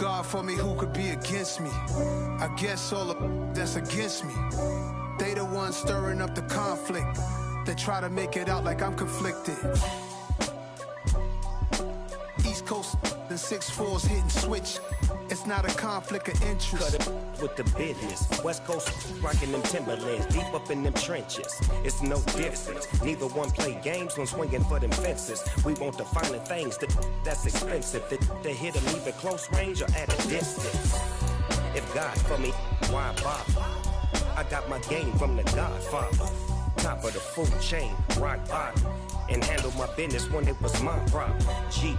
God for me, who could be against me? I guess all of that's against me. They the ones stirring up the conflict. They try to make it out like I'm conflicted. East Coast, the 6'4's hitting switch. It's not a conflict of interest. Cut it with the business. West Coast rocking them Timberlands, deep up in them trenches. It's no difference. Neither one play games when swinging for them fences. We want the finer things that's expensive. They hit them either close range or at a distance. If God for me, why bother? I got my game from the Godfather. Top of the food chain, rock bottom. And handle my business when it was my problem. Jeep.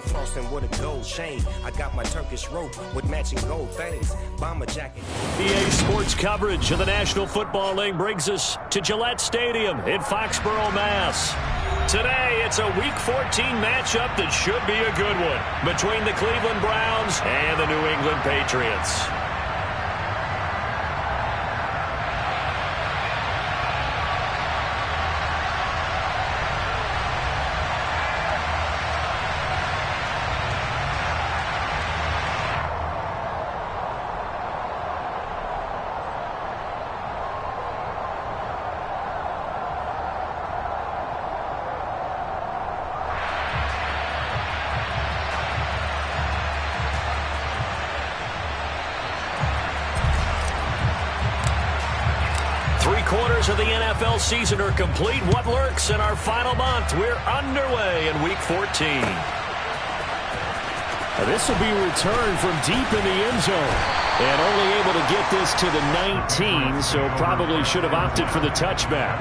Flossing with a gold chain. I got my Turkish rope with matching gold things. Bomber jacket. EA Sports coverage of the National Football League brings us to Gillette Stadium in Foxborough, Mass. Today, it's a Week 14 matchup that should be a good one between the Cleveland Browns and the New England Patriots. Quarters of the NFL season are complete. What lurks in our final month? We're underway in Week 14. This will be a return from deep in the end zone. And only able to get this to the 19, so probably should have opted for the touchback.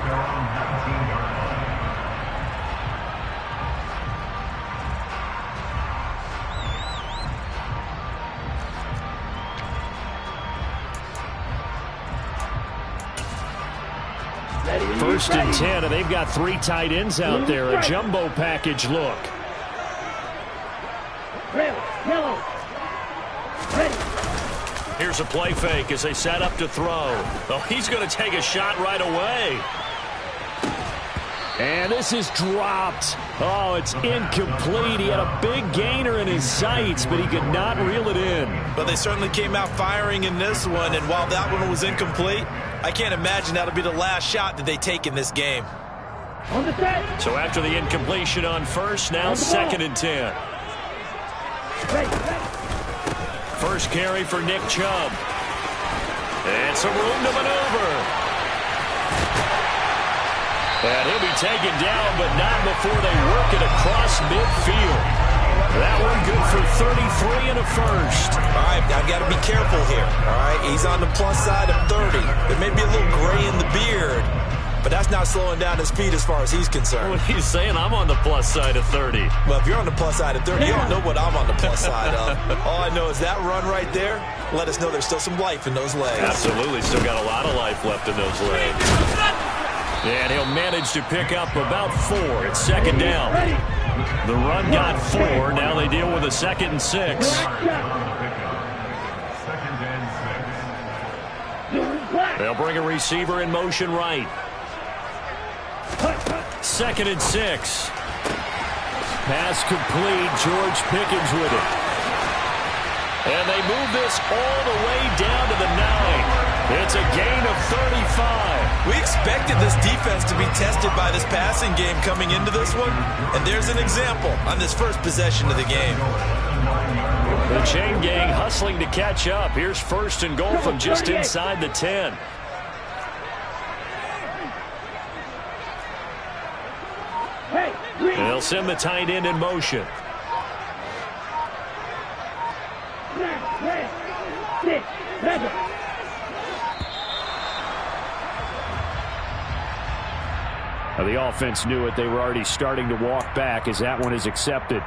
First and 10, and they've got three tight ends out there. A jumbo package look. Here's a play fake as they set up to throw. Oh, he's going to take a shot right away. And this is dropped. Oh, it's incomplete. He had a big gainer in his sights, but he could not reel it in. But they certainly came out firing in this one, and while that one was incomplete, I can't imagine that'll be the last shot that they take in this game. So after the incompletion on first, now second and 10. First carry for Nick Chubb. And some room to maneuver. And he'll be taken down, but not before they work it across midfield. That one good for 33 and a first. All right, I've got to be careful here. All right, he's on the plus side of 30. There may be a little gray in the beard, but that's not slowing down his speed as far as he's concerned. What he's saying, I'm on the plus side of 30. Well, if you're on the plus side of 30, you don't know what I'm on the plus side of. All I know is that run right there let us know there's still some life in those legs. Absolutely, still got a lot of life left in those legs. And he'll manage to pick up about 4. It's second down. The run got 4. Now they deal with a 2nd and 6. They'll bring a receiver in motion right. 2nd and 6. Pass complete. George Pickens with it. And they move this all the way down to the 9. It's a gain of 35. We expected this defense to be tested by this passing game coming into this one, and there's an example on this first possession of the game. The chain gang hustling to catch up. Here's first and goal from just inside the 10. They'll send the tight end in motion. Now the offense knew it. They were already starting to walk back as that one is accepted.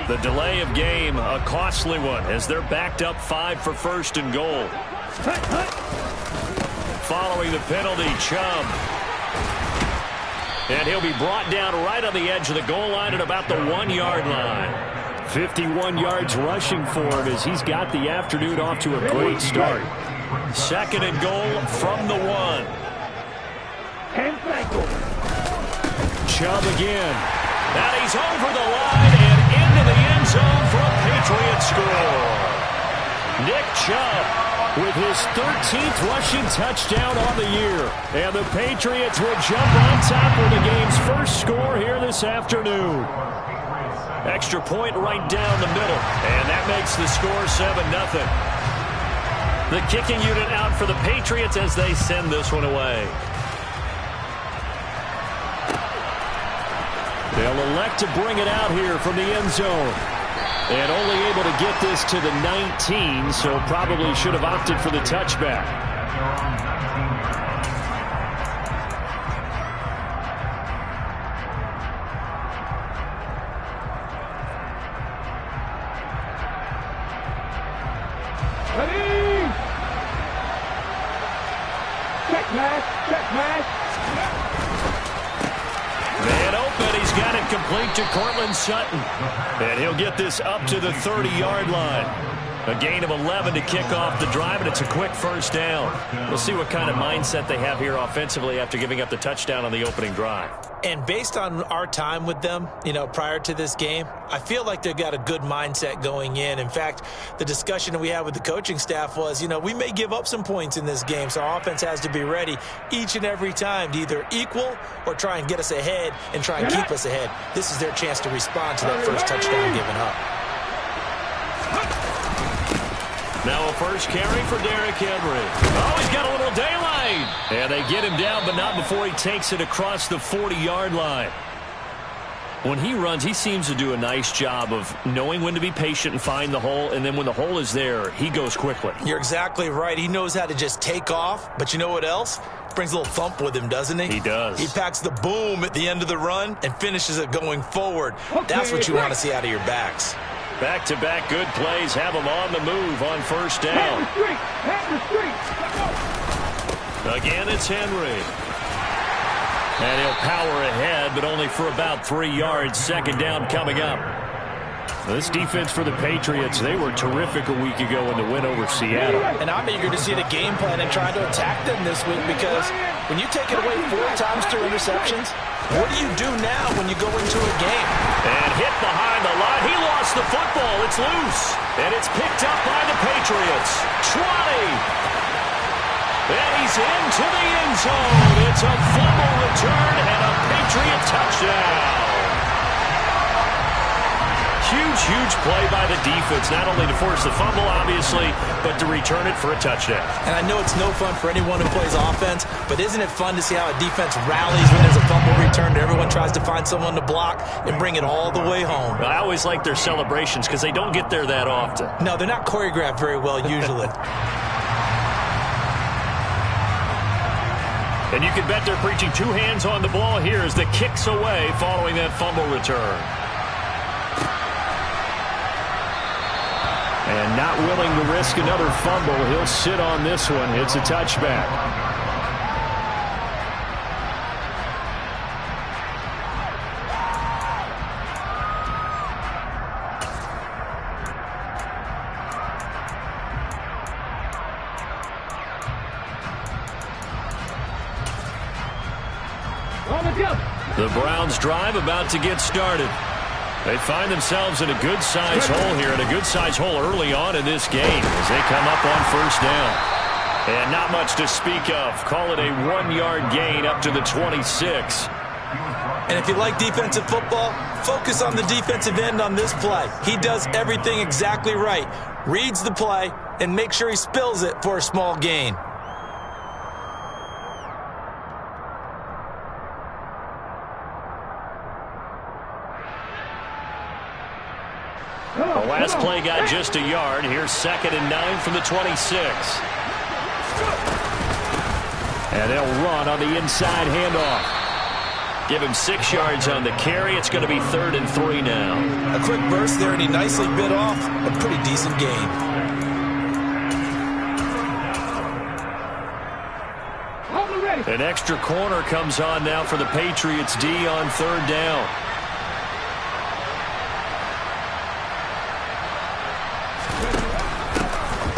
The delay of game, a costly one, as they're backed up 5 for first and goal. Following the penalty, Chubb. And he'll be brought down right on the edge of the goal line at about the 1-yard line. 51 yards rushing for him as he's got the afternoon off to a great start. Second and goal from the 1. Chubb again. And he's over the line and into the end zone for a Patriot score. Nick Chubb with his 13th rushing touchdown on the year. And the Patriots will jump on top with the game's first score here this afternoon. Extra point right down the middle. And that makes the score 7-0. The kicking unit out for the Patriots as they send this one away. They'll elect to bring it out here from the end zone. And only able to get this to the 19, so probably should have opted for the touchback. Ready! Check pass. Man open, he's got it complete to Cortland Sutton. And he'll get this up to the 30-yard line. A gain of 11 to kick off the drive, and it's a quick first down. We'll see what kind of mindset they have here offensively after giving up the touchdown on the opening drive. And based on our time with them, prior to this game, I feel like they've got a good mindset going in. In fact, the discussion that we had with the coaching staff was, we may give up some points in this game, so our offense has to be ready each and every time to either equal or try and get us ahead and try and keep us ahead. This is their chance to respond to that first touchdown given up. Now a first carry for Derrick Henry. Oh, he's got a little daylight. And they get him down, but not before he takes it across the 40-yard line. When he runs, he seems to do a nice job of knowing when to be patient and find the hole, and then when the hole is there, he goes quickly. You're exactly right. He knows how to just take off, but you know what else? Brings a little thump with him, doesn't he? He does. He packs the boom at the end of the run and finishes it going forward. That's what you want to see out of your backs. Back-to-back good plays have him on the move on first down. Again, it's Henry. And he'll power ahead, but only for about 3 yards. Second down coming up. This defense for the Patriots, they were terrific a week ago in the win over Seattle. And I'm eager to see the game plan and trying to attack them this week, because when you take it away 4 times through interceptions, what do you do now when you go into a game? And hit behind the line. He lost the football. It's loose. And it's picked up by the Patriots. 20. And he's into the end zone. It's a fumble return and a Patriot touchdown. Huge play by the defense, not only to force the fumble, obviously, but to return it for a touchdown. And I know it's no fun for anyone who plays offense, but isn't it fun to see how a defense rallies when there's a fumble return and everyone tries to find someone to block and bring it all the way home? I always like their celebrations because they don't get there that often. No, they're not choreographed very well usually. And you can bet they're preaching 2 hands on the ball here as the kick's away following that fumble return. And not willing to risk another fumble, he'll sit on this one. It's a touchback. The Browns drive about to get started. They find themselves in a good-sized hole here, and a good-sized hole early on in this game as they come up on first down. And not much to speak of. Call it a 1-yard gain up to the 26. And if you like defensive football, focus on the defensive end on this play. He does everything exactly right. Reads the play and makes sure he spills it for a small gain. The last play got just a yard. Here's 2nd and 9 from the 26. And they'll run on the inside handoff. Give him 6 yards on the carry. It's going to be 3rd and 3 now. A quick burst there, and he nicely bit off a pretty decent gain. An extra corner comes on now for the Patriots D on 3rd down.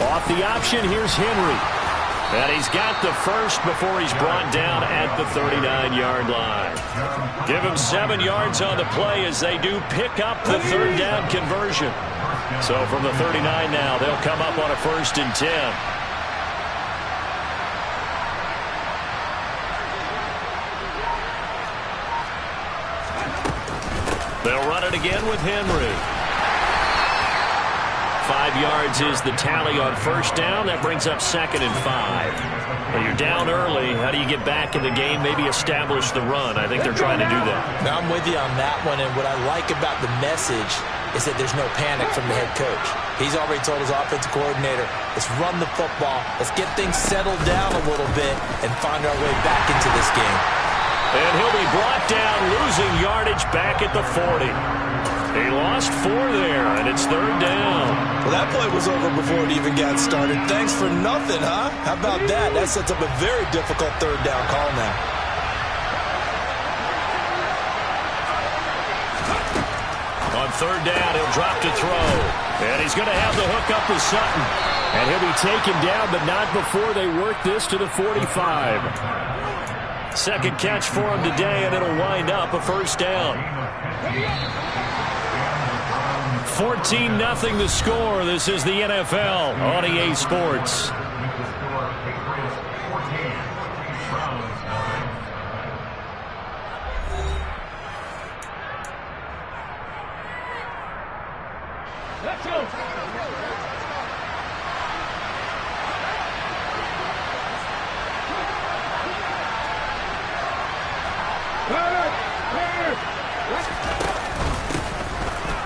Off the option, here's Henry. And he's got the first before he's brought down at the 39-yard line. Give him 7 yards on the play as they do pick up the third down conversion. So from the 39 now, they'll come up on a 1st and 10. They'll run it again with Henry. 5 yards is the tally on 1st down. That brings up 2nd and 5. Well, you're down early. How do you get back in the game? Maybe establish the run. I think they're trying to do that. Now, I'm with you on that one, and what I like about the message is that there's no panic from the head coach. He's already told his offensive coordinator, let's run the football, let's get things settled down a little bit and find our way back into this game. And he'll be brought down, losing yardage back at the 40. He lost 4 there, and it's 3rd down. Well, that play was over before it even got started. Thanks for nothing, huh? How about that? That sets up a very difficult 3rd down call now. On 3rd down, he'll drop to throw. And he's going to have the hook up with Sutton. And he'll be taken down, but not before they work this to the 45. 2nd catch for him today, and it'll wind up a 1st down. 14-0 the score. This is the NFL on EA Sports. Let's go.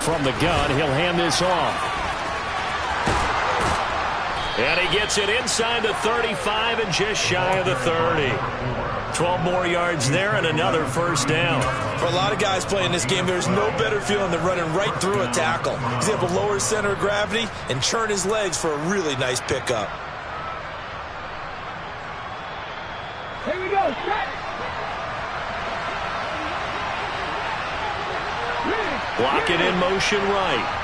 From the gun, he'll hand this off. And he gets it inside the 35 and just shy of the 30. 12 more yards there and another 1st down. For a lot of guys playing this game, there's no better feeling than running right through a tackle. He's able to lower his center of gravity and churn his legs for a really nice pickup. Here we go. Set. Block it in motion right.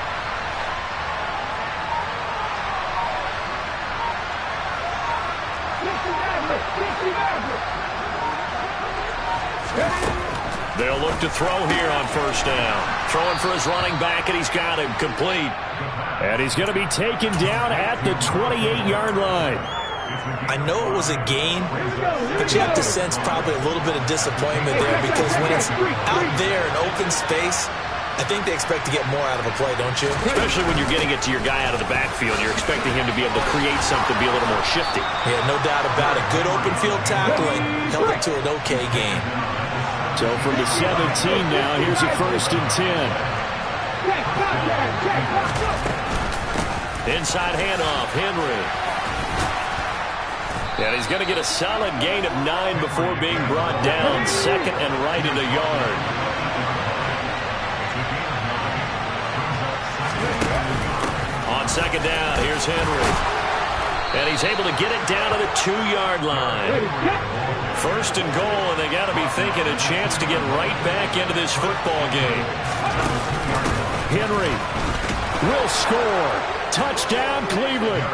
They'll look to throw here on 1st down. Throwing for his running back, and he's got him complete. And he's going to be taken down at the 28-yard line. I know it was a gain, but you have to sense probably a little bit of disappointment there because when it's out there in open space, I think they expect to get more out of a play, don't you? Especially when you're getting it to your guy out of the backfield. You're expecting him to be able to create something, be a little more shifty. Yeah, no doubt about it. Good open field tackling held it to an okay game. So from the 17 now, here's a 1st and 10. Inside handoff, Henry. And he's going to get a solid gain of 9 before being brought down. 2nd and right at a yard. On 2nd down, here's Henry. And he's able to get it down to the 2-yard line. 1st and goal, and they got to be thinking a chance to get right back into this football game. Henry will score. Touchdown, Cleveland.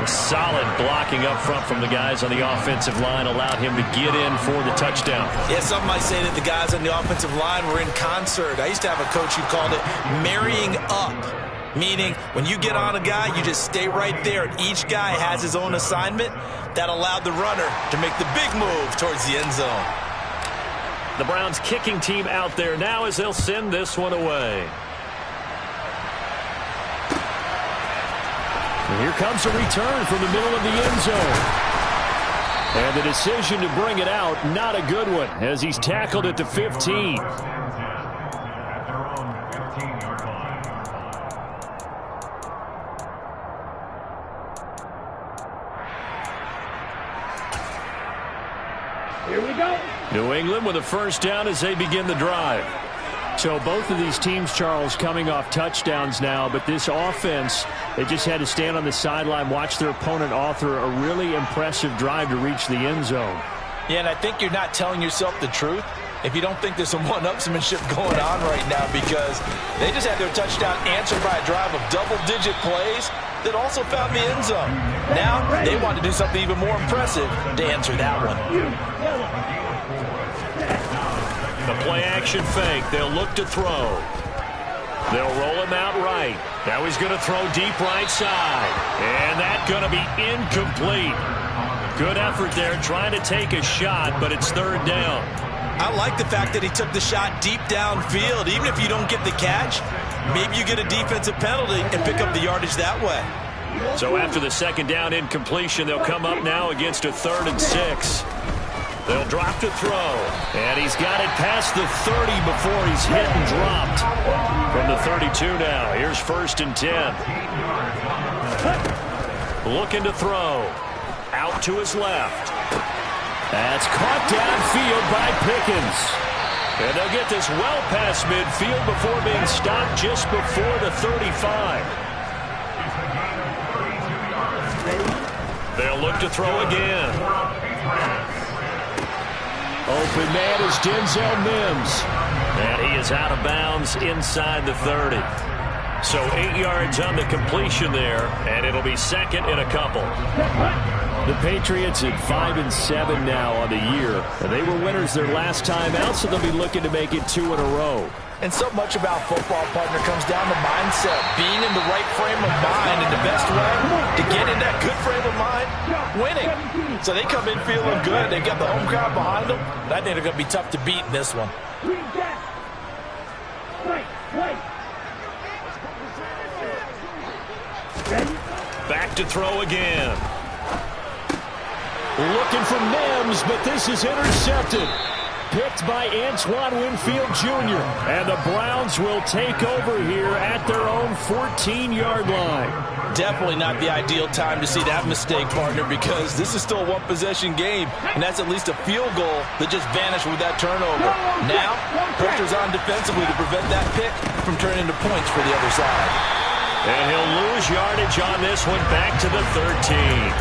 Solid blocking up front from the guys on the offensive line allowed him to get in for the touchdown. Yeah, some might say that the guys on the offensive line were in concert. I used to have a coach who called it marrying up, meaning when you get on a guy, you just stay right there, and each guy has his own assignment. That allowed the runner to make the big move towards the end zone. The Browns kicking team out there now as they'll send this one away. And here comes a return from the middle of the end zone. And the decision to bring it out, not a good one, as he's tackled at the 15. Here we go. New England with a 1st down as they begin the drive. So both of these teams, Charles, coming off touchdowns now, but this offense, they just had to stand on the sideline, watch their opponent author a really impressive drive to reach the end zone. Yeah, and I think you're not telling yourself the truth if you don't think there's some one-upsmanship going on right now, because they just had their touchdown answered by a drive of double-digit plays that also found the end zone. Now they want to do something even more impressive to answer that one. The play-action fake. They'll look to throw. They'll roll him out right. Now he's going to throw deep right side. And that's going to be incomplete. Good effort there trying to take a shot, but it's third down. I like the fact that he took the shot deep downfield. Even if you don't get the catch, maybe you get a defensive penalty and pick up the yardage that way. So after the second down incompletion, they'll come up now against a 3rd and 6. They'll drop to throw. And he's got it past the 30 before he's hit and dropped. From the 32 now. Here's 1st and 10. Looking to throw. Out to his left. That's caught downfield by Pickens. And they'll get this well past midfield before being stopped just before the 35. They'll look to throw again. Open man is Denzel Mims. And he is out of bounds inside the 30. So 8 yards on the completion there, and it'll be second and a couple. The Patriots at 5-7 now on the year. And they were winners their last time out, so they'll be looking to make it 2 in a row. And so much about football, partner, comes down to mindset. Being in the right frame of mind, and the best way to get in that good frame of mind, winning. So they come in feeling good. They've got the home crowd behind them. I think they're going to be tough to beat in this one. Back to throw again. Looking for Mims, but this is intercepted. Picked by Antoine Winfield Jr. And the Browns will take over here at their own 14-yard line. Definitely not the ideal time to see that mistake, partner, because this is still a one-possession game, and that's at least a field goal that just vanished with that turnover. Now, pressure's on defensively to prevent that pick from turning into points for the other side. And he'll lose yardage on this one back to the 13.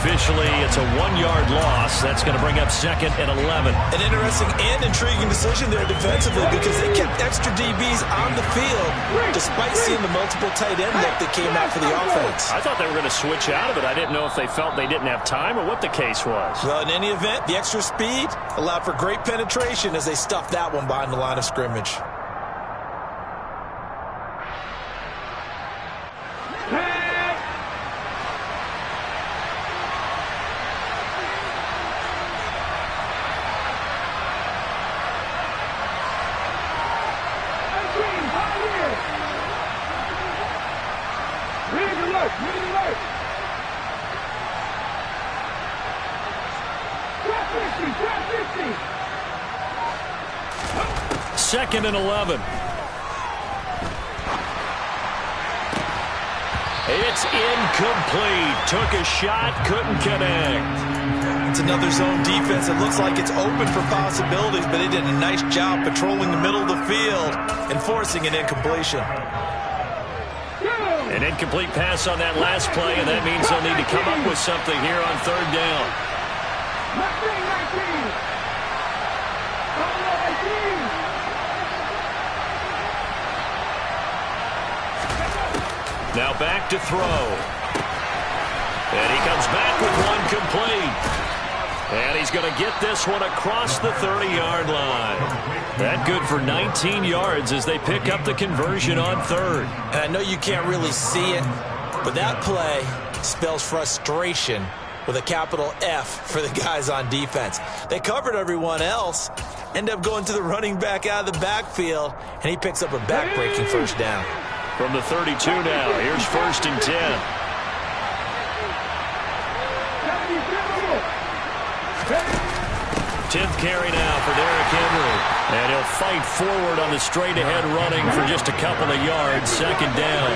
Officially, it's a 1-yard loss. That's going to bring up 2nd and 11. An interesting and intriguing decision there defensively, because they kept extra DBs on the field despite seeing the multiple tight end look that came out for the offense. I thought they were going to switch out of it. I didn't know if they felt they didn't have time or what the case was. Well, in any event, the extra speed allowed for great penetration as they stuffed that one behind the line of scrimmage. Second and 11. It's incomplete. Took a shot, couldn't connect. It's another zone defense. It looks like it's open for possibilities, but they did a nice job patrolling the middle of the field and forcing an incompletion. An incomplete pass on that last play, and that means they'll need to come up with something here on 3rd down. Now back to throw. And he comes back with one complete. And he's going to get this one across the 30-yard line. That good for 19 yards as they pick up the conversion on 3rd. And I know you can't really see it, but that play spells frustration with a capital F for the guys on defense. They covered everyone else, end up going to the running back out of the backfield, and he picks up a back-breaking 1st down. From the 32 now, here's 1st and 10. 10th carry now for Derrick Henry. And he'll fight forward on the straight-ahead running for just a couple of yards. 2nd down.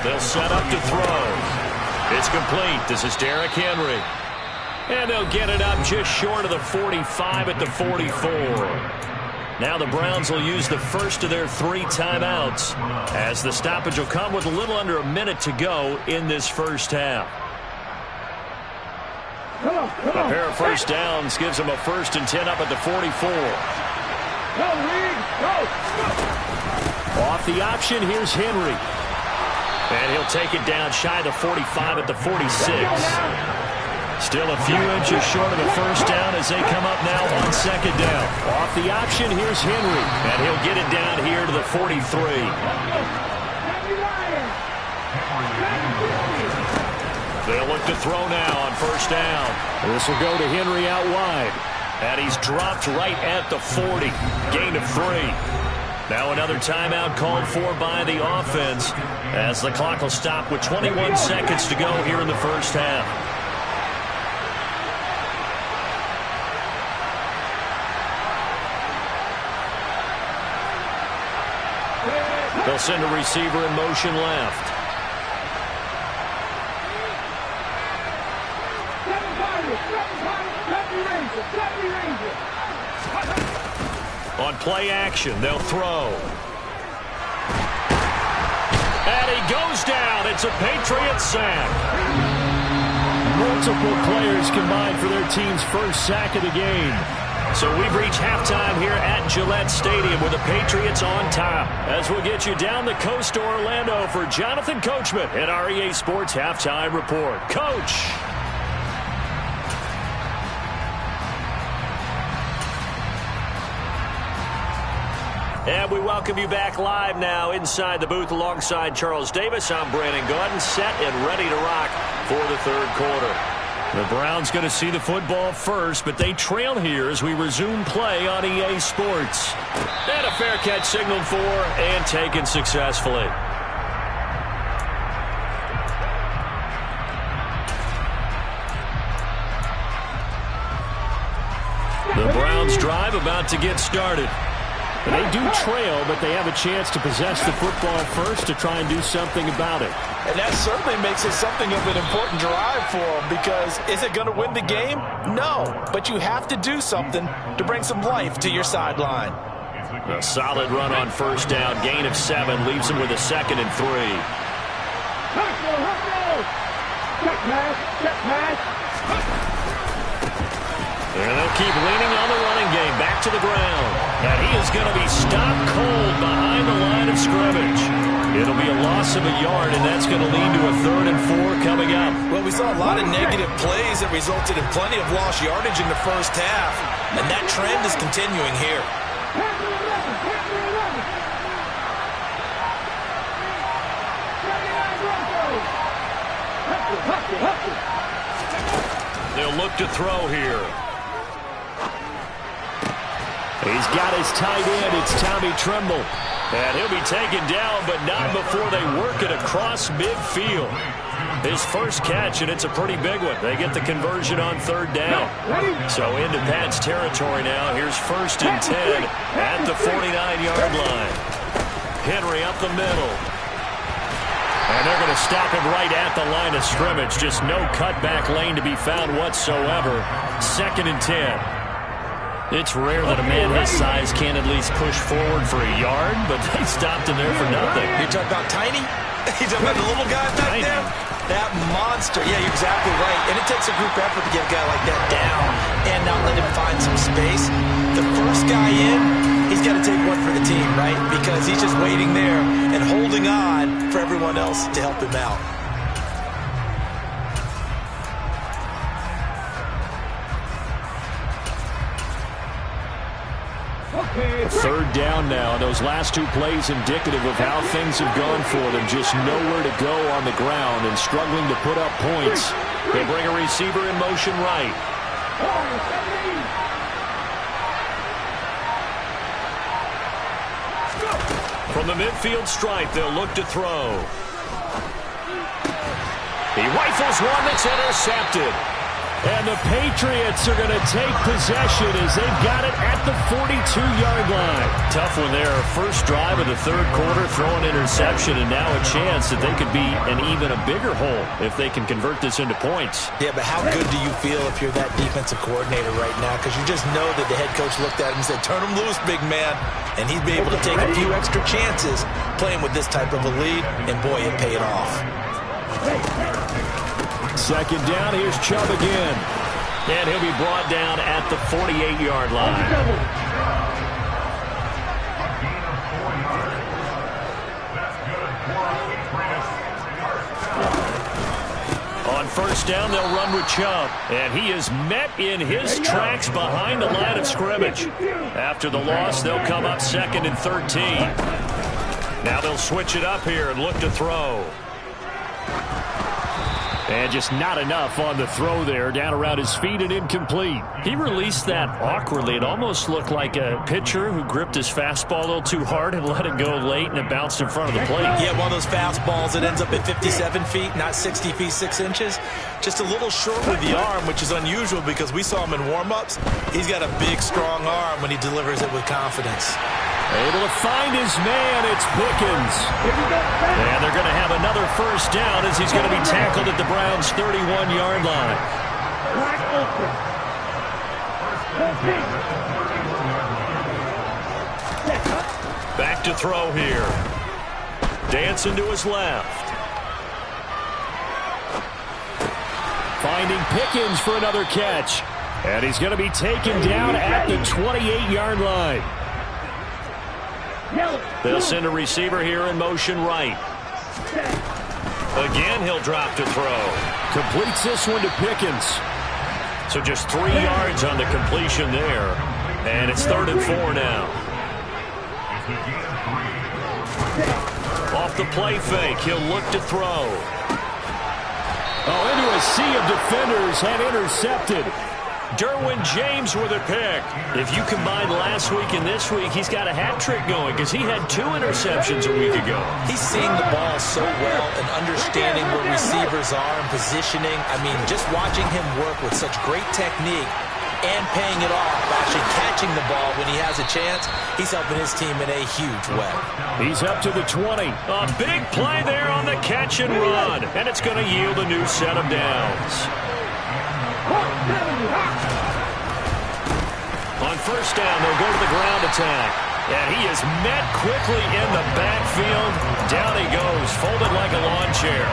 They'll set up to throw. It's complete. This is Derrick Henry. And they'll get it up just short of the 45 at the 44. Now the Browns will use the first of their 3 timeouts as the stoppage will come with a little under a minute to go in this first half. A pair of first downs gives them a 1st and 10 up at the 44. Go, Reed, go. Off the option, here's Henry. And he'll take it down shy of the 45 at the 46. Still a few inches short of a first down as they come up now on 2nd down. Off the option, here's Henry. And he'll get it down here to the 43. They'll look to throw now on 1st down. This will go to Henry out wide. And he's dropped right at the 40. Gain of 3. Now another timeout called for by the offense as the clock will stop with 21 seconds to go here in the first half. They'll send a receiver in motion left. On play action, they'll throw. And he goes down. It's a Patriot sack. Multiple players combined for their team's first sack of the game. So we've reached halftime here at Gillette Stadium with the Patriots on top. As we'll get you down the coast to Orlando for Jonathan Coachman at our EA Sports Halftime Report. Coach. And we welcome you back live now inside the booth alongside Charles Davis. I'm Brandon Gaudin, set and ready to rock for the 3rd quarter. The Browns going to see the football first, but they trail here as we resume play on EA Sports. And a fair catch signaled for and taken successfully. The Browns drive about to get started. They do trail, but they have a chance to possess the football first to try and do something about it. And that certainly makes it something of an important drive for them, because is it going to win the game? No, but you have to do something to bring some life to your sideline. A solid run on 1st down, gain of 7, leaves them with a 2nd and 3. Check pass. And they'll keep leaning on the running game. Back to the ground. And he is going to be stopped cold behind the line of scrimmage. It'll be a loss of a yard, and that's going to lead to a 3rd and 4 coming up. Well, we saw a lot of negative plays that resulted in plenty of lost yardage in the first half. And that trend is continuing here. They'll look to throw here. He's got his tight end. It's Tommy Tremble. And he'll be taken down, but not before they work it across midfield. His first catch, and it's a pretty big one. They get the conversion on 3rd down. So into Pat's territory now. Here's 1st and 10 at the 49-yard line. Henry up the middle. And they're going to stop him right at the line of scrimmage. Just no cutback lane to be found whatsoever. 2nd and 10. It's rare that a man his size can't at least push forward for a yard, but they stopped him there for nothing. You're talking about tiny? You're talking about the little guy back there? That monster. Yeah, you're exactly right. And it takes a group effort to get a guy like that down and not let him find some space. The first guy in, he's got to take one for the team, right? Because he's just waiting there and holding on for everyone else to help him out. Third down now. Those last 2 plays indicative of how things have gone for them. Just nowhere to go on the ground and struggling to put up points. They bring a receiver in motion right. From the midfield stripe, they'll look to throw. He rifles one that's intercepted. And the Patriots are going to take possession as they've got it at the 42-yard line. Tough one there. First drive of the 3rd quarter, throw an interception, and now a chance that they could be an even a bigger hole if they can convert this into points. Yeah, but how good do you feel if you're that defensive coordinator right now? Because you just know that the head coach looked at him and said, turn him loose, big man. And he'd be able to take a few extra chances playing with this type of a lead, and boy, it paid off. 2nd down, here's Chubb again. And he'll be brought down at the 48-yard line. On first down, they'll run with Chubb. And he is met in his tracks behind the line of scrimmage. After the loss, they'll come up 2nd and 13. Now they'll switch it up here and look to throw. And just not enough on the throw there. Down around his feet and incomplete. He released that awkwardly. It almost looked like a pitcher who gripped his fastball a little too hard and let it go late, and it bounced in front of the plate. Yeah, one of those fastballs that ends up at 57 feet, not 60 feet 6 inches. Just a little short with the arm, which is unusual because we saw him in warm-ups. He's got a big, strong arm when he delivers it with confidence. Able to find his man, it's Pickens. And they're going to have another first down as he's going to be tackled at the Browns' 31-yard line. Back to throw here. Dancing to his left. Finding Pickens for another catch. And he's going to be taken down at the 28-yard line. They'll send a receiver here in motion right. Again, he'll drop to throw. Completes this one to Pickens. So just 3 yards on the completion there. And it's 3rd and 4 now. Off the play fake, he'll look to throw. Oh, into a sea of defenders and intercepted. Derwin James with a pick. If you combine last week and this week, he's got a hat trick going because he had 2 interceptions a week ago. He's seeing the ball so well and understanding where receivers are and positioning. I mean, just watching him work with such great technique and paying it off, actually catching the ball when he has a chance, he's helping his team in a huge way. He's up to the 20. A big play there on the catch and run, and it's going to yield a new set of downs. On first down, they'll go to the ground attack. And he is met quickly in the backfield. Down he goes, folded like a lawn chair.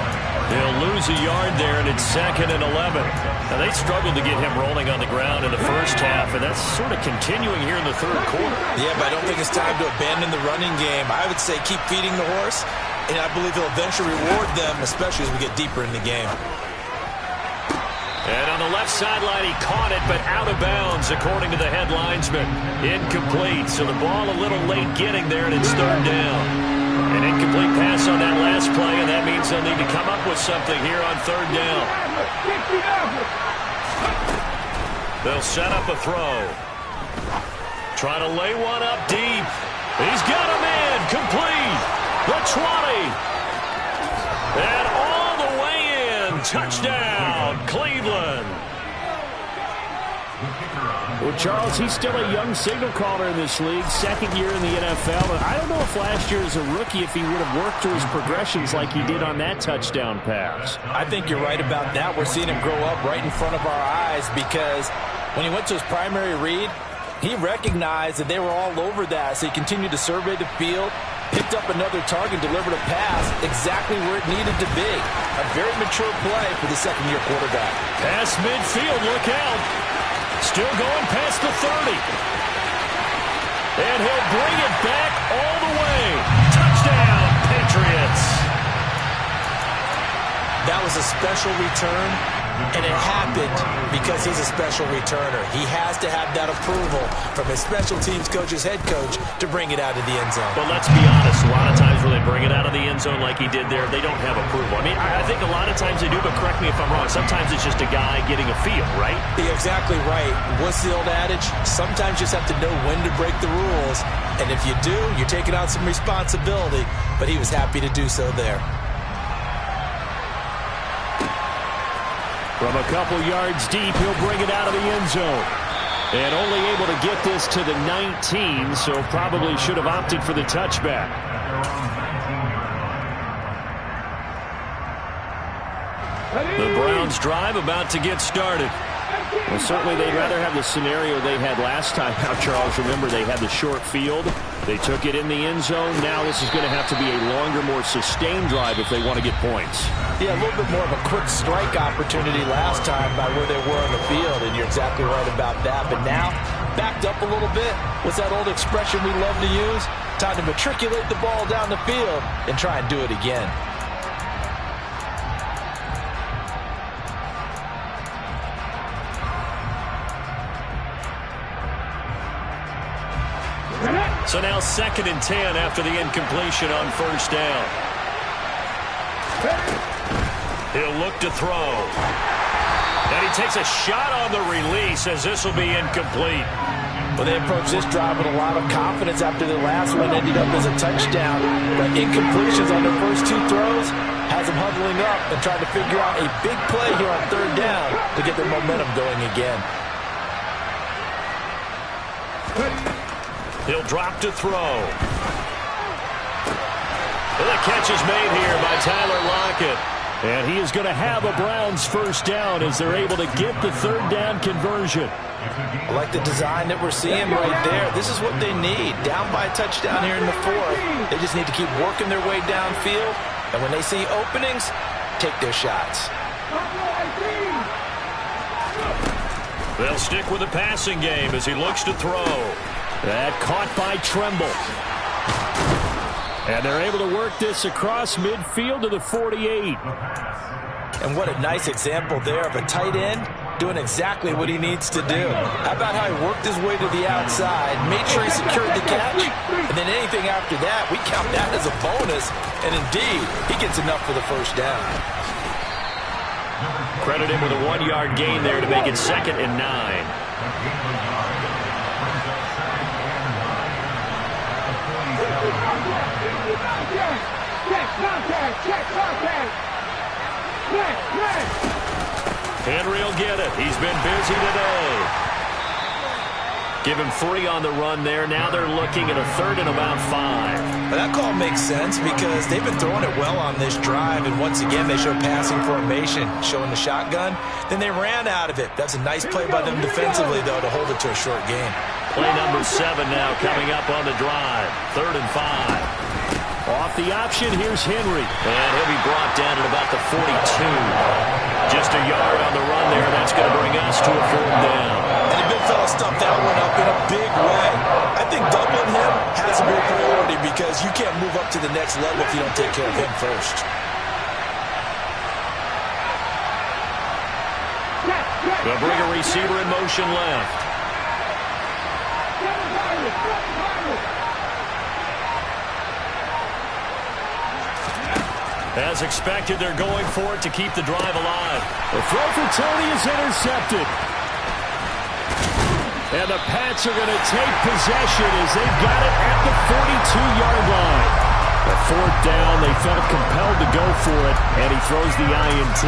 They'll lose a yard there, and it's 2nd and 11. Now, they struggled to get him rolling on the ground in the first half, and that's sort of continuing here in the 3rd quarter. Yeah, but I don't think it's time to abandon the running game. I would say keep feeding the horse, and I believe he'll eventually reward them, especially as we get deeper in the game. And on the left sideline, he caught it, but out of bounds, according to the head linesman. Incomplete, so the ball a little late getting there, and it's 3rd down. An incomplete pass on that last play, and that means they'll need to come up with something here on 3rd down. They'll set up a throw. Try to lay one up deep. He's got a man, complete. The 20. And all the way in, touchdown, Cleveland. Well, Charles, he's still a young signal caller in this league, 2nd year in the NFL. But I don't know if last year as a rookie, if he would have worked through his progressions like he did on that touchdown pass. I think you're right about that. We're seeing him grow up right in front of our eyes because when he went to his primary read, he recognized that they were all over that. So he continued to survey the field, picked up another target, delivered a pass exactly where it needed to be. A very mature play for the 2nd-year quarterback. Pass midfield, look out. Still going past the 30. And he'll bring it back all the way. Touchdown, Patriots. That was a special return, and it happened because he's a special returner. He has to have that approval from his special teams coach's head coach to bring it out of the end zone. But let's be honest, a lot of times when they bring it out of the end zone like he did there, they don't have approval. I mean, I think a lot of times they do, but correct me if I'm wrong. Sometimes it's just a guy getting a feel, right? You're exactly right. What's the old adage? Sometimes you just have to know when to break the rules, and if you do, you're taking on some responsibility, but he was happy to do so there. From a couple yards deep, he'll bring it out of the end zone. And only able to get this to the 19, so probably should have opted for the touchback. The Browns drive about to get started. Well, certainly they'd rather have the scenario they had last time out, Charles. Remember, they had the short field. They took it in the end zone. Now this is going to have to be a longer, more sustained drive if they want to get points. Yeah, a little bit more of a quick strike opportunity last time by where they were on the field, and you're exactly right about that. But now, backed up a little bit. What's that old expression we love to use? Time to matriculate the ball down the field and try and do it again. So now 2nd and 10 after the incompletion on first down. He'll look to throw. And he takes a shot on the release as this will be incomplete. Well, they approached this drive with a lot of confidence after the last one ended up as a touchdown. But incompletions on their first 2 throws has them huddling up and trying to figure out a big play here on 3rd down to get their momentum going again. He'll drop to throw. And the catch is made here by Tyler Lockett. And he is going to have a Browns first down as they're able to get the 3rd down conversion. I like the design that we're seeing right there. This is what they need. Down by a touchdown here in the 4th. They just need to keep working their way downfield. And when they see openings, take their shots. They'll stick with the passing game as he looks to throw. That caught by Tremble. And they're able to work this across midfield to the 48. And what a nice example there of a tight end doing exactly what he needs to do. How about how he worked his way to the outside, made sure he secured the catch, and then anything after that, we count that as a bonus. And indeed, he gets enough for the first down. Credit him with a 1-yard gain there to make it 2nd and 9. Henry will get it. He's been busy today. Give him 3 on the run there. Now they're looking at a 3rd and about 5. But that call makes sense because they've been throwing it well on this drive, and once again they show passing formation, showing the shotgun. Then they ran out of it. That's a nice play by them defensively, though, to hold it to a short game. Play number 7 now coming up on the drive. 3rd and 5. Off the option, here's Henry. And he'll be brought down at about the 42. Just a yard on the run there. That's going to bring us to a 4th down. And the big fella stuffed that one up in a big way. I think doubling him has to be a priority because you can't move up to the next level if you don't take care of him first. They'll bring a receiver in motion left. As expected, they're going for it to keep the drive alive. The throw for Tony is intercepted. And the Pats are going to take possession as they've got it at the 42-yard line. The 4th down, they felt compelled to go for it, and he throws the INT.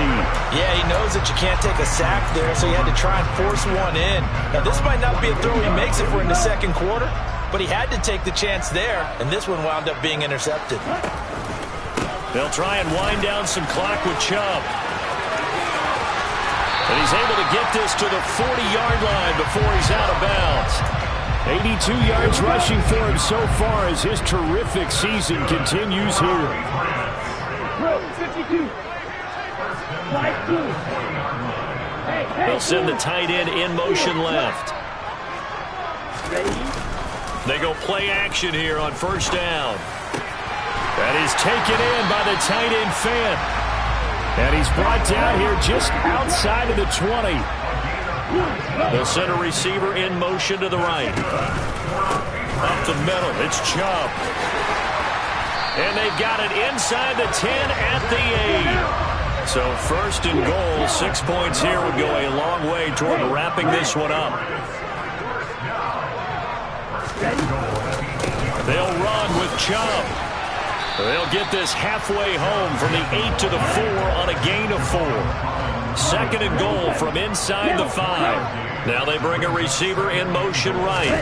Yeah, he knows that you can't take a sack there, so he had to try and force one in. Now, this might not be a throw he makes if we're in the 2nd quarter, but he had to take the chance there, and this one wound up being intercepted. They'll try and wind down some clock with Chubb. And he's able to get this to the 40-yard line before he's out of bounds. 82 yards rushing for him so far as his terrific season continues here. 52. They'll send the tight end in motion left. They go play action here on first down. That is taken in by the tight end Fant. And he's brought down here just outside of the 20. They'll send a receiver in motion to the right. Up the middle, it's Chubb. And they've got it inside the 10 at the 8. So 1st and goal, 6 points here would go a long way toward wrapping this one up. They'll run with Chubb. They'll get this halfway home from the 8 to the 4 on a gain of 4. 2nd and goal from inside the 5. Now they bring a receiver in motion right.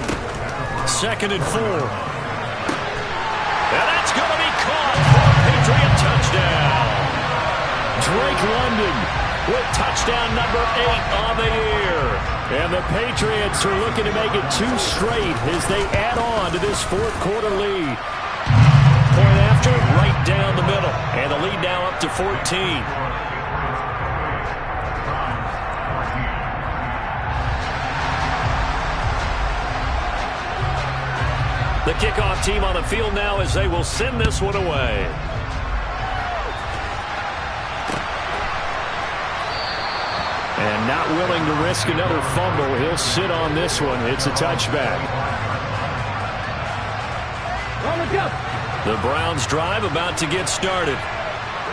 2nd and 4. And that's going to be caught for a Patriot touchdown. Drake London with touchdown number 8 on the year. And the Patriots are looking to make it 2 straight as they add on to this fourth quarter lead. Point after, right down the middle. And the lead now up to 14. The kickoff team on the field now as they will send this one away. And not willing to risk another fumble. He'll sit on this one. It's a touchback. The Browns drive about to get started.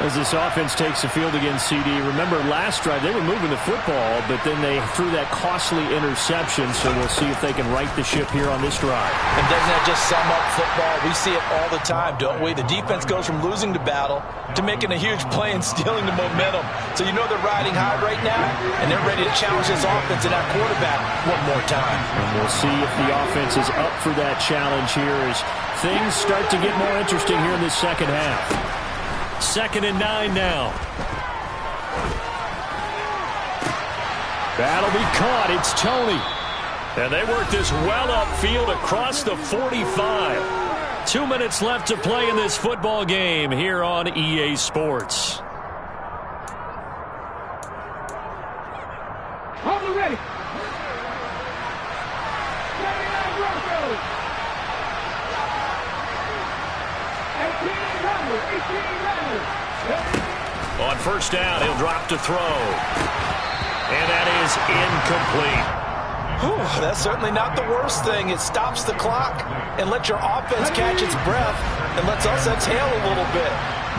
As this offense takes the field against CD. Remember, last drive, they were moving the football, but then they threw that costly interception, so we'll see if they can right the ship here on this drive. And doesn't that just sum up football? We see it all the time, don't we? The defense goes from losing the battle to making a huge play and stealing the momentum. So you know they're riding high right now, and they're ready to challenge this offense and that quarterback one more time. And we'll see if the offense is up for that challenge here as things start to get more interesting here in this second half. 2nd and 9 now. That'll be caught. It's Tony. And they work this well upfield across the 45. 2 minutes left to play in this football game here on EA Sports. Hold it ready. On first down, he'll drop to throw. And that is incomplete. Whew, that's certainly not the worst thing. It stops the clock and lets your offense catch its breath and lets us exhale a little bit.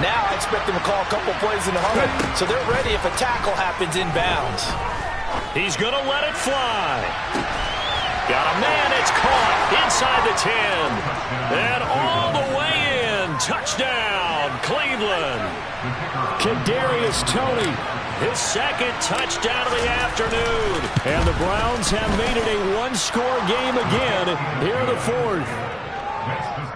Now I expect them to call a couple plays in the huddle, so they're ready if a tackle happens inbounds. He's going to let it fly. Got a man. It's caught inside the 10. And all the way in. Touchdown, Cleveland. Kadarius Toney, his 2nd touchdown of the afternoon. And the Browns have made it a one-score game again here in the 4th.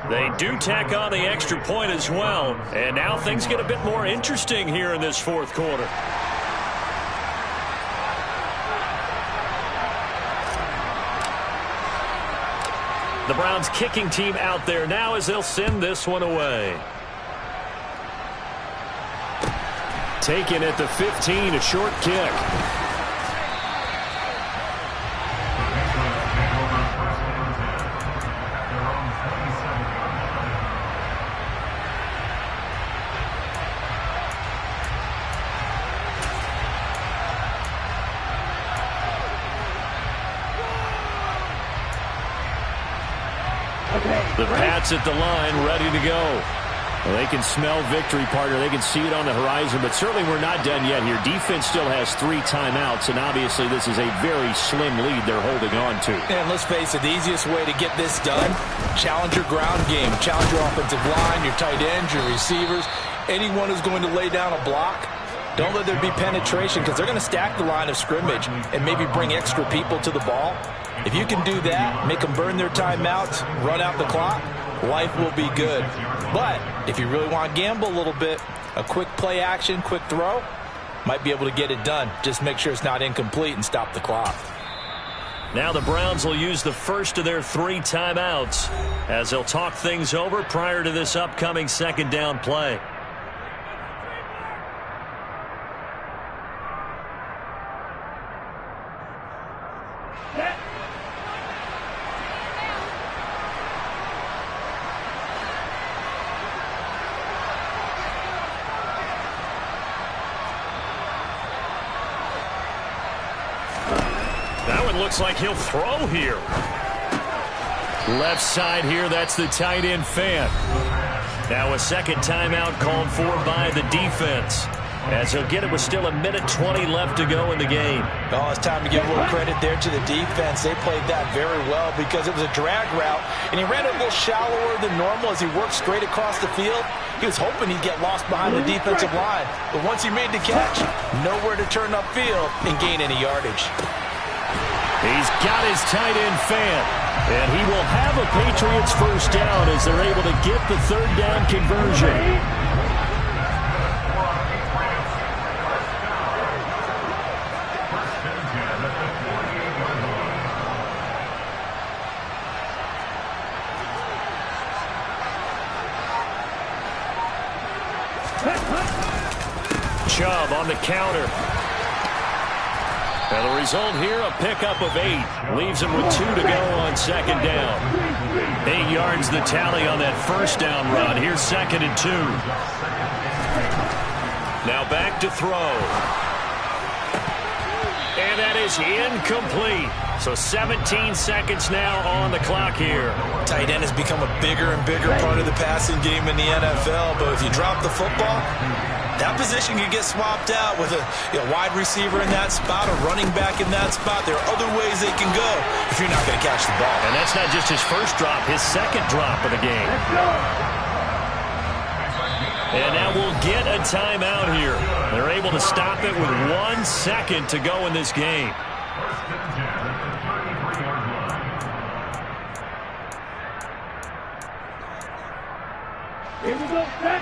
They do tack on the extra point as well. And now things get a bit more interesting here in this 4th quarter. The Browns kicking team out there now as they'll send this one away. Taken at the 15, a short kick. The Pats at the line, ready to go. Well, they can smell victory, partner. They can see it on the horizon, but certainly we're not done yet here. Defense still has 3 timeouts, and obviously this is a very slim lead they're holding on to. And let's face it, the easiest way to get this done, challenge your ground game. Challenge your offensive line, your tight ends, your receivers, anyone who's going to lay down a block. Don't let there be penetration because they're going to stack the line of scrimmage and maybe bring extra people to the ball. If you can do that, make them burn their timeouts, run out the clock, life will be good. But if you really want to gamble a little bit, a quick play action, quick throw, might be able to get it done. Just make sure it's not incomplete and stop the clock. Now the Browns will use the first of their 3 timeouts as they'll talk things over prior to this upcoming 2nd down play. Looks like he'll throw here. Left side here, that's the tight end Fant. Now a 2nd timeout called for by the defense. As he'll get it with still 1:20 left to go in the game. Oh, it's time to give a little credit there to the defense. They played that very well because it was a drag route, and he ran it a little shallower than normal as he worked straight across the field. He was hoping he'd get lost behind the defensive line, but once he made the catch, nowhere to turn upfield and gain any yardage. He's got his tight end Fant, and he will have a Patriots first down as they're able to get the 3rd down conversion. Chubb on the counter. And the result here, a pickup of 8. Leaves him with 2 to go on second down. 8 yards the tally on that first down run. Here's 2nd and 2. Now back to throw. And that is incomplete. So 17 seconds now on the clock here. Tight end has become a bigger and bigger part of the passing game in the NFL. But if you drop the football, that position can get swapped out with a wide receiver in that spot, a running back in that spot. There are other ways they can go if you're not going to catch the ball. And that's not just his first drop, his second drop of the game. And now we'll get a timeout here. They're able to stop it with 1 second to go in this game. Here we go, set.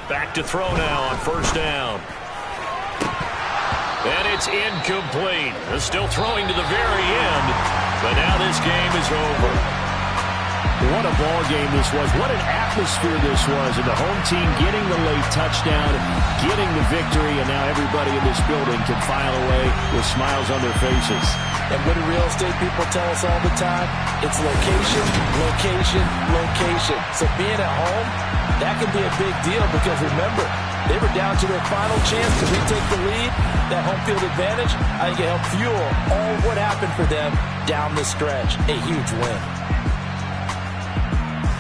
Back to throw now on first down. And it's incomplete. They're still throwing to the very end, but now this game is over. What a ball game this was. What an atmosphere this was. And the home team getting the late touchdown, getting the victory, and now everybody in this building can file away with smiles on their faces. And what do real estate people tell us all the time? It's location, location, location. So being at home, that can be a big deal because remember, they were down to their final chance to retake the lead. That home field advantage, I think it helped fuel all what happened for them down the stretch. A huge win.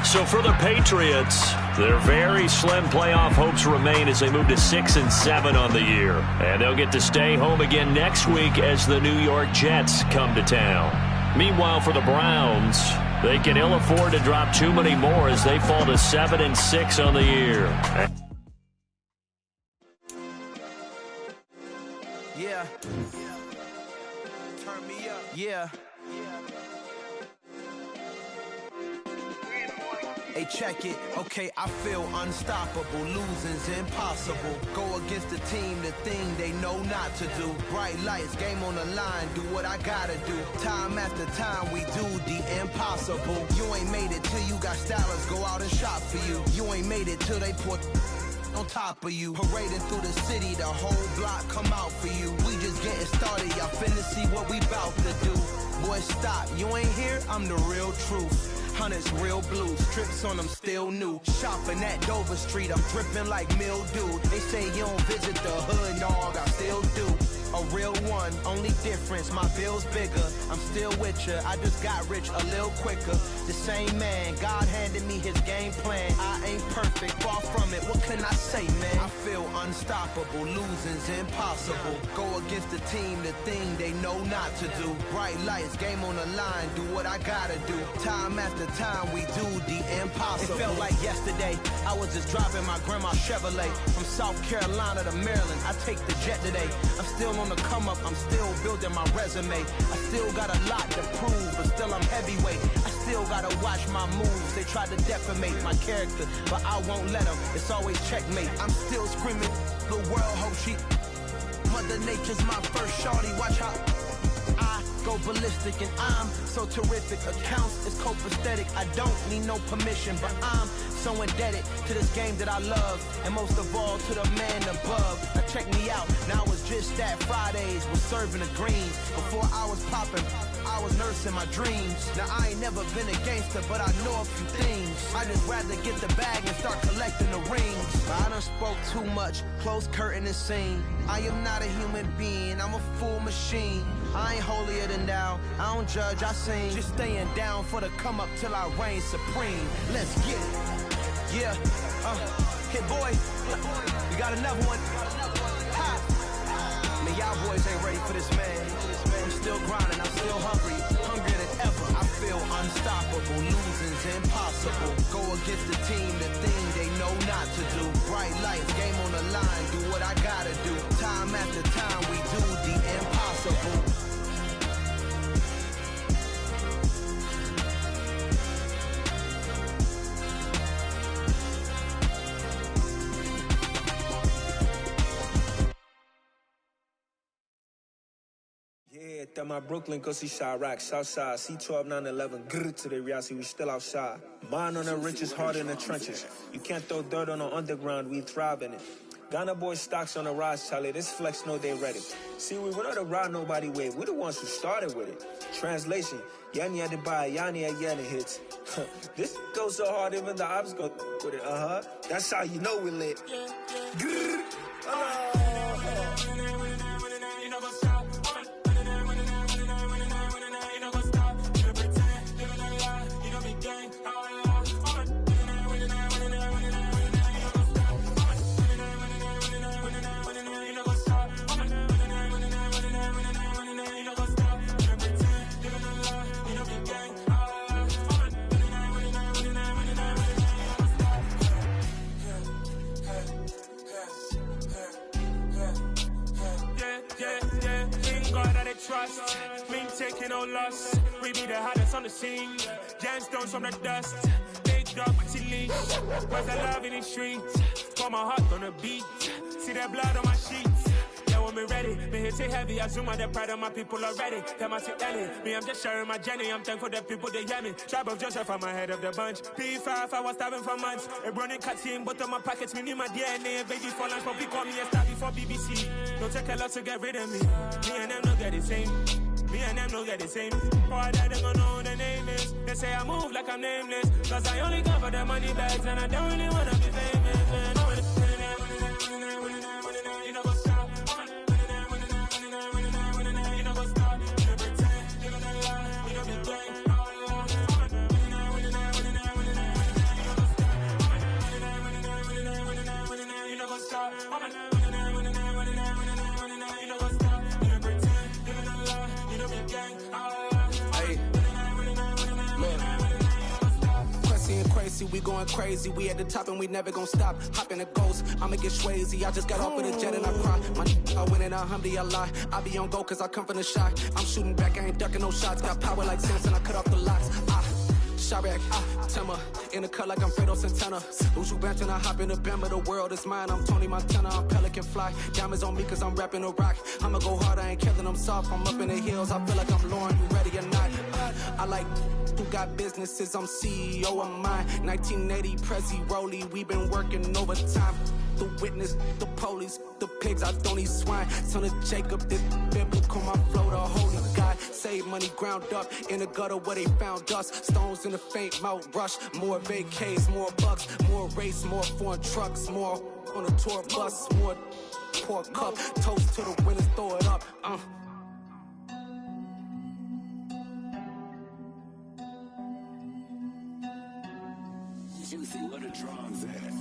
So for the Patriots, their very slim playoff hopes remain as they move to 6-7 on the year. And they'll get to stay home again next week as the New York Jets come to town. Meanwhile, for the Browns, they can ill afford to drop too many more as they fall to 7-6 on the year. Yeah. Turn me up. Yeah. Hey, check it. Okay, I feel unstoppable. Losing's impossible. Go against the team, the thing they know not to do. Bright lights, game on the line, do what I gotta do. Time after time, we do the impossible. You ain't made it till you got stylers go out and shop for you. You ain't made it till they put on top of you. Parading through the city, the whole block come out for you. We just getting started, y'all finna see what we bout to do. Boy, stop, you ain't here, I'm the real truth. Hunters, real blues, strips on them still new. Shopping at Dover Street, I'm dripping like mildew. They say you don't visit the hood, dog, I still do. A real one, only difference, my bill's bigger. I'm still with ya, I just got rich a little quicker. The same man, God handed me his game plan. I ain't perfect, far from it, what can I say, man? I feel unstoppable, losing's impossible. Go against the team, the thing they know not to do. Bright lights, game on the line, do what I gotta do. Time after time, we do the impossible. It felt like yesterday, I was just driving my grandma's Chevrolet. From South Carolina to Maryland, I take the jet today. I'm still on the come up, I'm still building my resume. I still got a lot to prove, but still I'm heavyweight. I still gotta watch my moves. They tried to defamate my character, but I won't let them. It's always checkmate. I'm still screaming, the world hope she. Mother Nature's my first shorty. Watch how I go ballistic, and I'm so terrific. Accounts is copacetic. I don't need no permission, but I'm so indebted to this game that I love, and most of all to the man above. Now check me out, now it's just that Fridays was serving the greens. Before I was popping, I was nursing my dreams. Now I ain't never been a gangster, but I know a few things. I just rather get the bag and start collecting the rings. But I done spoke too much, close curtain and scene. I am not a human being, I'm a full machine. I ain't holier than thou, I don't judge, I sing. Just staying down for the come up till I reign supreme. Let's get it. Yeah, hit boy, you got another one. Ha. Man, y'all boys ain't ready for this, man. I'm still grinding, I'm still hungry, hungrier than ever. I feel unstoppable, losing's impossible. Go against the team, the thing they know not to do. Bright lights, game on the line, do what I gotta do. Time after time, we do the impossible. That my Brooklyn, go see Chirac, Southside, C12, 911, grrr to the Riasi, we still outside. Mine on the riches, hard in the trenches. You can't throw dirt on the underground, we thrive in it. Ghana boys stocks on the rise, Charlie, this flex know they ready. See, we went on the ride nobody wave, we the ones who started with it. Translation, Yanni had to buy, Yanni had Yanni hits. This goes so hard, even the ops go with it, That's how you know we lit. Grrr. Trust, me taking no loss. We be the hottest on the scene. Gemstones from the dust. Big dog with leash. Where's the love in the streets? Got my heart on the beat. See that blood on my sheets. Yeah, when me ready, me hit it heavy. I zoom out the pride of my people already. Tell my sit Ellie, me I'm just sharing my journey. I'm thankful that people they hear me. Tribe of Joseph, I'm ahead of the bunch. P5, I was starving for months. A running cutscene, but on my pockets, me need my DNA. Baby for lunch, but we call me a star before BBC. Don't take a lot to get rid of me. Me and them don't get the same. Me and them don't get the same. Boy, that they gon' know who the name is. They say I move like I'm nameless. Cause I only come for the money bags and I don't really wanna be famous, man. You know what's up? You know what's up? You pretend, you gonna lie, you know be gang. You know what's up? We going crazy, we at the top and we never gonna stop. Hop in a ghost, I'ma get swayzy. I just got off of the jet and I cry. My I win it, alhamdulillah. I be on go cause I come from the shot. I'm shooting back, I ain't ducking no shots. Got power like Samson, I cut off the locks. Chirac, Timmer, in the cut like I'm Fredo Santana. Who's you benching? I hop in the Bama, the world is mine. I'm Tony Montana, I'm Pelican Fly. Diamonds on me cause I'm rapping a rock. I'ma go hard, I ain't killing them soft. I'm up in the hills, I feel like I'm Lauren, you ready or not? I like who got businesses, I'm CEO of mine. 1980 Prezi Rolly, we been working overtime. The witness, the police, the pigs, I don't eat swine. Son of Jacob, this biblical, my flow, the holy God. Save money ground up in the gutter where they found us. Stones in the faint mouth rush. More vacays, more bucks, more race, more foreign trucks, more on a tour bus, more pour cup. Toast to the winners, throw it up. Juicy, what a drums at.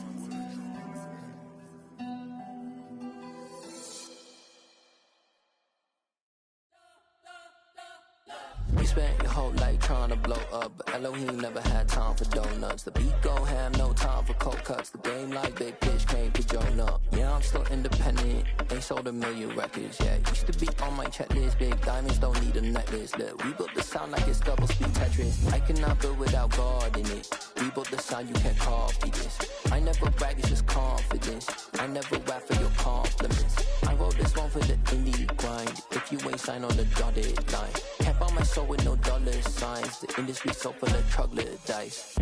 We spent your whole life trying to blow up, but Elohim never had time for donuts. The beat go ham, no time for cold cuts. The game like big pitch came to join up. Yeah, I'm still independent, ain't sold a million records yet. Used to be on my checklist, big diamonds don't need a necklace. Look, we built the sound like it's double speed Tetris. I cannot build without God in it. We built the sound, you can't copy this. I never brag, it's just confidence. I never rap for your compliments. I wrote this one for the indie grind. If you ain't signed on the dotted line, can't buy my soul with no dollar signs. The industry so full of troglodytes.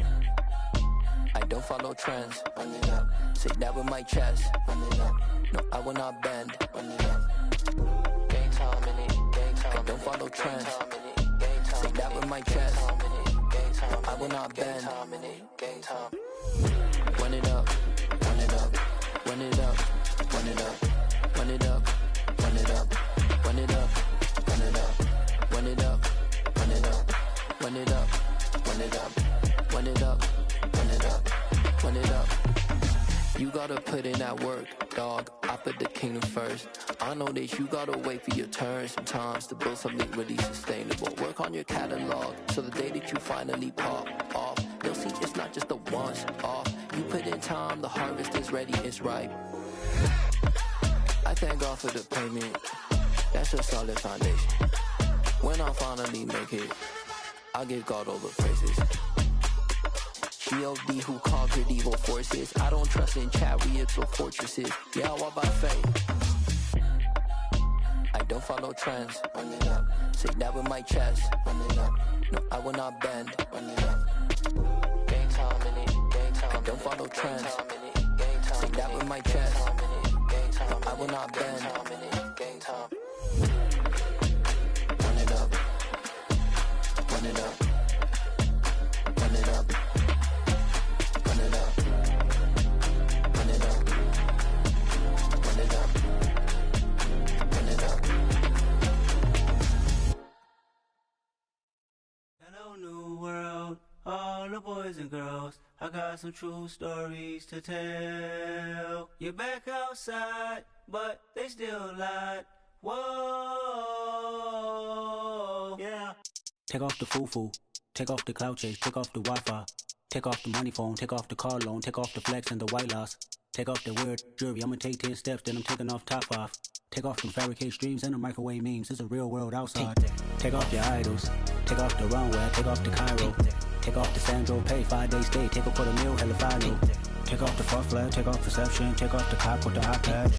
I don't follow trends. Run it up. Say that with my chest. Run it up. No, I will not bend. Run it up. Gang time in it. Gang time. I don't follow trends. Say that with my chest. No, I will not bend. Gang time. Run it up. Run it up. Run it up. Run it up. Run it up. Run it up. Run it up. Run it up. Run it up. Run it up. Run it up. Run it up. Run it up. Run it up. Run it up. You gotta put in that work, dog. I put the kingdom first. I know that you gotta wait for your turn sometimes to build something really sustainable. Work on your catalog so the day that you finally pop off, you'll see it's not just a once off. You put in time, the harvest is ready, it's ripe. I thank God for the payment. That's a solid foundation. When I finally make it, I'll give God all the praises. G.O.D. who conquered evil forces. I don't trust in chariots or fortresses. Yeah, I walk by faith. I don't follow trends. Run it up. Say that with my chest. Run it up. No, I will not bend. Run it up. Game time in it. Game time. I don't follow trends. Say that with my chest. No, I will not bend. Game time. Run it up. Run it up. Run it up. Run it up. Run it up. Run it up. Run it up. Hello, new world, all the boys and girls. I got some true stories to tell. You're back outside, but they still lied. Whoa, yeah. Take off the foo-foo, take off the cloud chase, take off the Wi-Fi, take off the money phone, take off the car loan, take off the flex and the white loss, take off the weird jewelry. I'ma take 10 steps, then I'm taking off top off. Take off them fabricate streams and the microwave memes. It's a real world outside. Take off your idols, take off the runway, take off the Cairo, take off the Sandro pay, 5-day stay, take off for the meal, hella final. Take off the fuck flag, take off perception, take off the cop with the iPad.